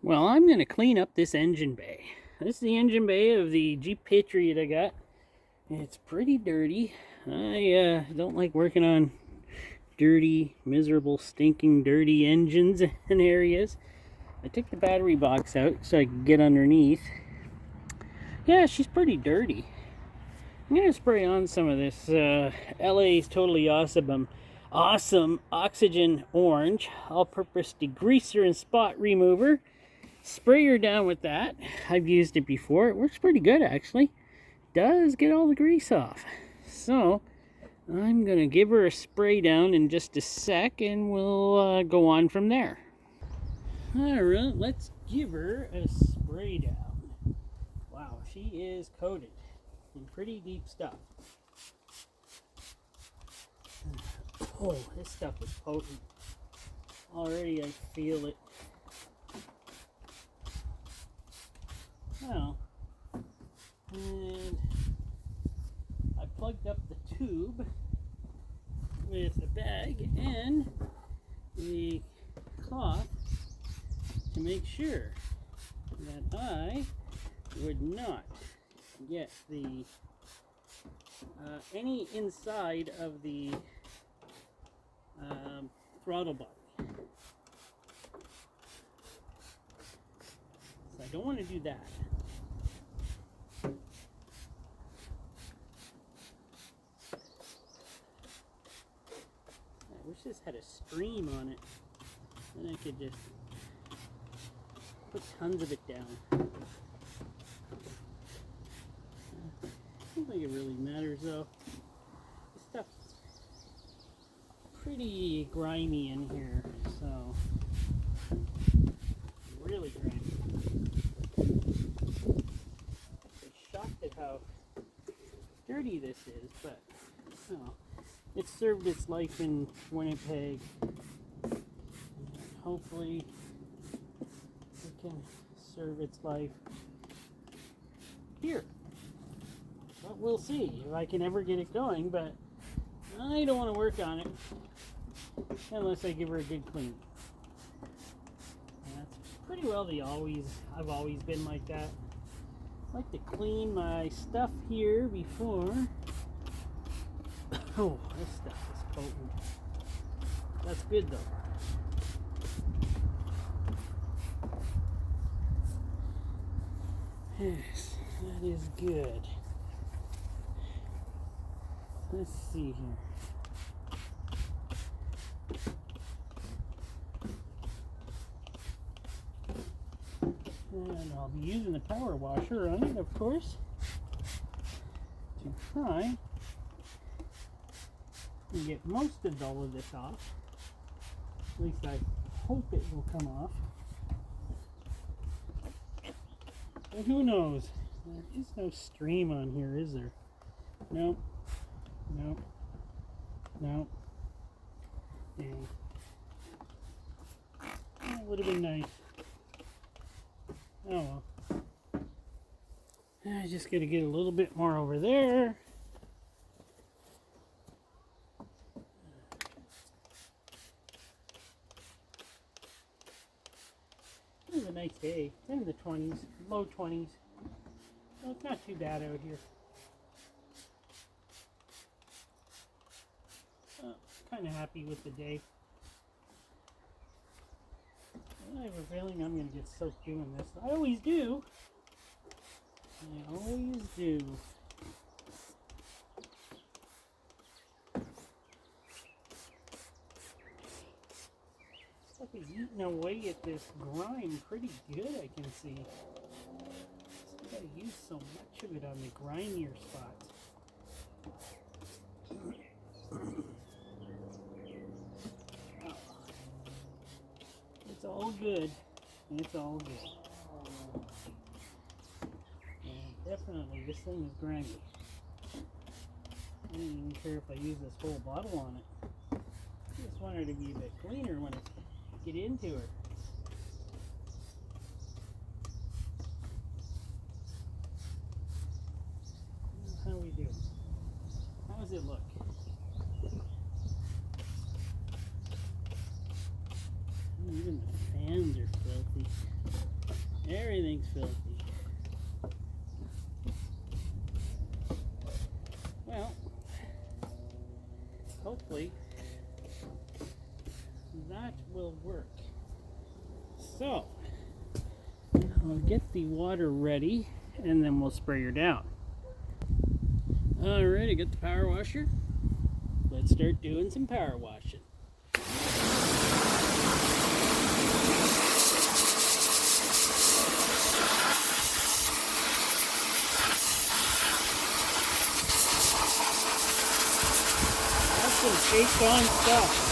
Well, I'm going to clean up this engine bay. This is the engine bay of the Jeep Patriot I got. It's pretty dirty. I don't like working on dirty, miserable, stinking, dirty engines and areas. I took the battery box out so I could get underneath. Yeah, she's pretty dirty. I'm going to spray on some of this LA's Totally Awesome Oxygen Orange all-purpose degreaser and spot remover. Spray her down with that. I've used it before. It works pretty good, actually. Does get all the grease off. So I'm going to give her a spray down in just a sec, and we'll go on from there. All right, let's give her a spray down. Wow, she is coated in pretty deep stuff. Oh, this stuff is potent. Already I feel it. Well, and I plugged up the tube with a bag and a cloth to make sure that I would not get the any inside of the throttle body. So I don't want to do that. I wish this had a stream on it. Then I could just put tons of it down. I don't think it really matters though. This stuff's pretty grimy in here, so really grimy. I'm shocked at how dirty this is, but you know, it served its life in Winnipeg. And hopefully it can serve its life here. But we'll see if I can ever get it going, but I don't want to work on it unless I give her a good clean. And that's pretty well I've always been like that. I like to clean my stuff here before. Oh, this stuff is potent. That's good though. Yes, that is good. Let's see here. And I'll be using the power washer on it, of course, to try and get most of all of this off. At least I hope it will come off. But who knows? There is no stream on here, is there? Nope. Nope. Nope. Dang. That would have been nice. Oh well. I just gotta get a little bit more over there. It was a nice day. It's in the 20s, low 20s. So it's not too bad out here. Kind of happy with the day. I have a feeling I'm going to get soaked doing this. I always do. I always do. Stuff is eating away at this grime pretty good, I can see. Just got to use so much of it on the grimier spots. It's all good. It's all good. And definitely this thing is grimy. I don't even care if I use this whole bottle on it. I just want her to be a bit cleaner when I get into her. How we do? How does it look? Even the fans are filthy. Everything's filthy. Well, hopefully that will work. So, I'll get the water ready and then we'll spray her down. Alright, I got the power washer. Let's start doing some power washing. That's some shake-on stuff.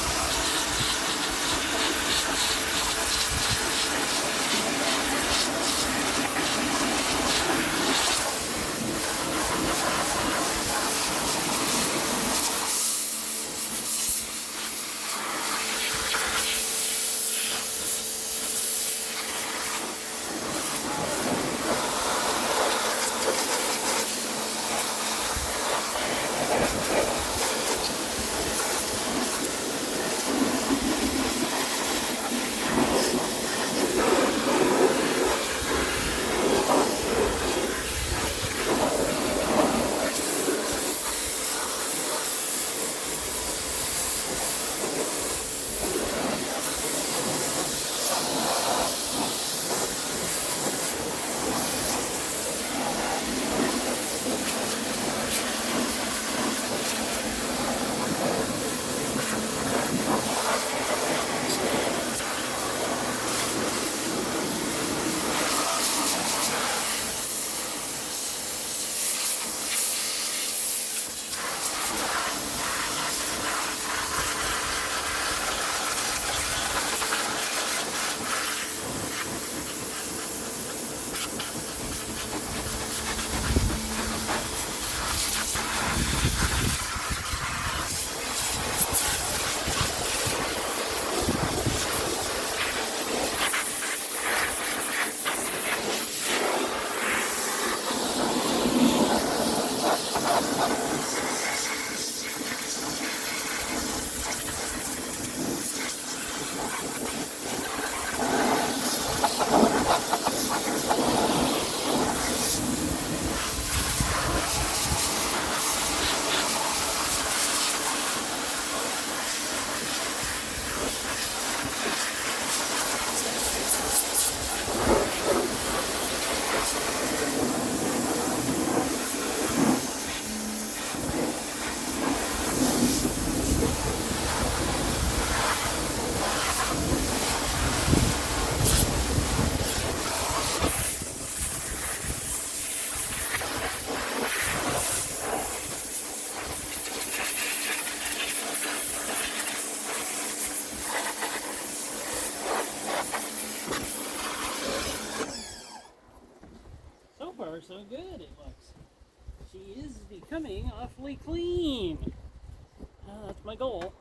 So good it looks. She is becoming awfully clean. That's my goal.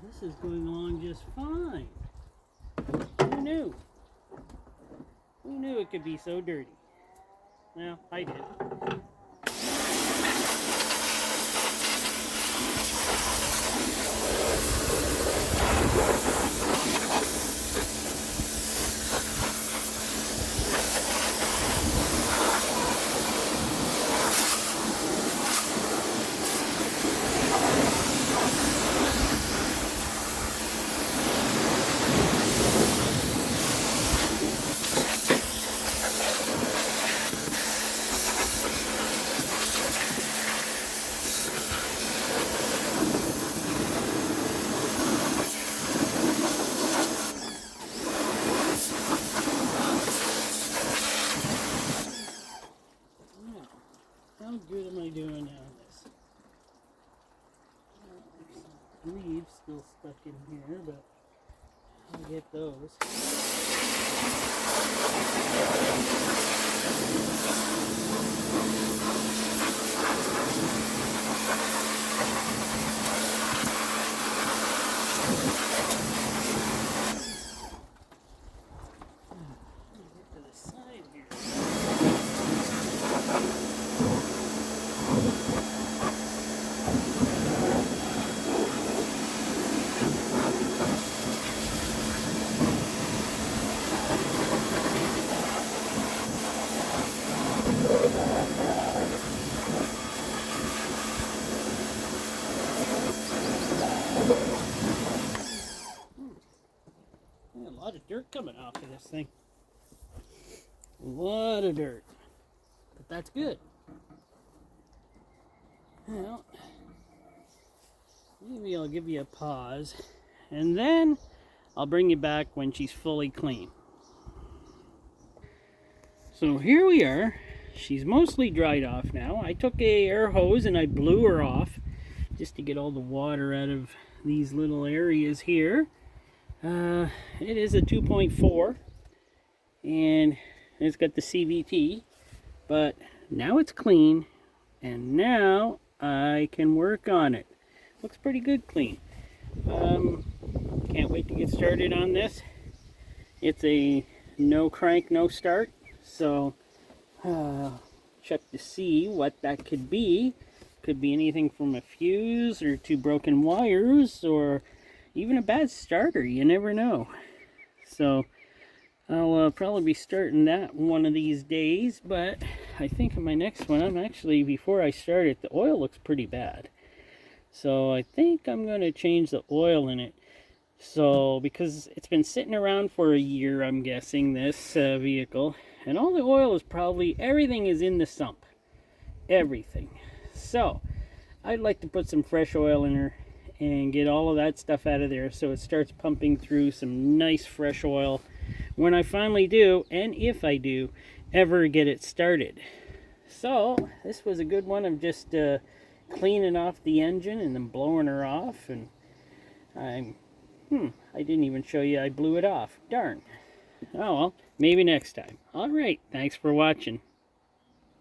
This is going along just fine. knew? Who knew it could be so dirty? Well, I did. How good am I doing now on this? There's some leaves still stuck in here, but I'll get those. Get to the side here. A lot of dirt coming off of this thing. A lot of dirt. But that's good. Well, maybe I'll give you a pause. And then I'll bring you back when she's fully clean. So here we are. She's mostly dried off now. I took a air hose and I blew her off just to get all the water out of these little areas here. It is a 2.4 and it's got the CVT, but now it's clean and now I can work on it. Looks pretty good clean. Can't wait to get started on this. It's a no crank, no start, so check to see what that could be. Could be anything from a fuse or two broken wires or even a bad starter. You never know. So I'll probably be starting that one of these days, but I think in my next one, I'm actually, before I start it, the oil looks pretty bad. So I think I'm going to change the oil in it. So, because it's been sitting around for a year, I'm guessing, this vehicle, and all the oil is probably, everything is in the sump. Everything. So, I'd like to put some fresh oil in her and get all of that stuff out of there so it starts pumping through some nice fresh oil when I finally do, and if I do, ever get it started. So, this was a good one of just cleaning off the engine and then blowing her off, and I didn't even show you I blew it off. Darn. Oh well, maybe next time. Alright, thanks for watching.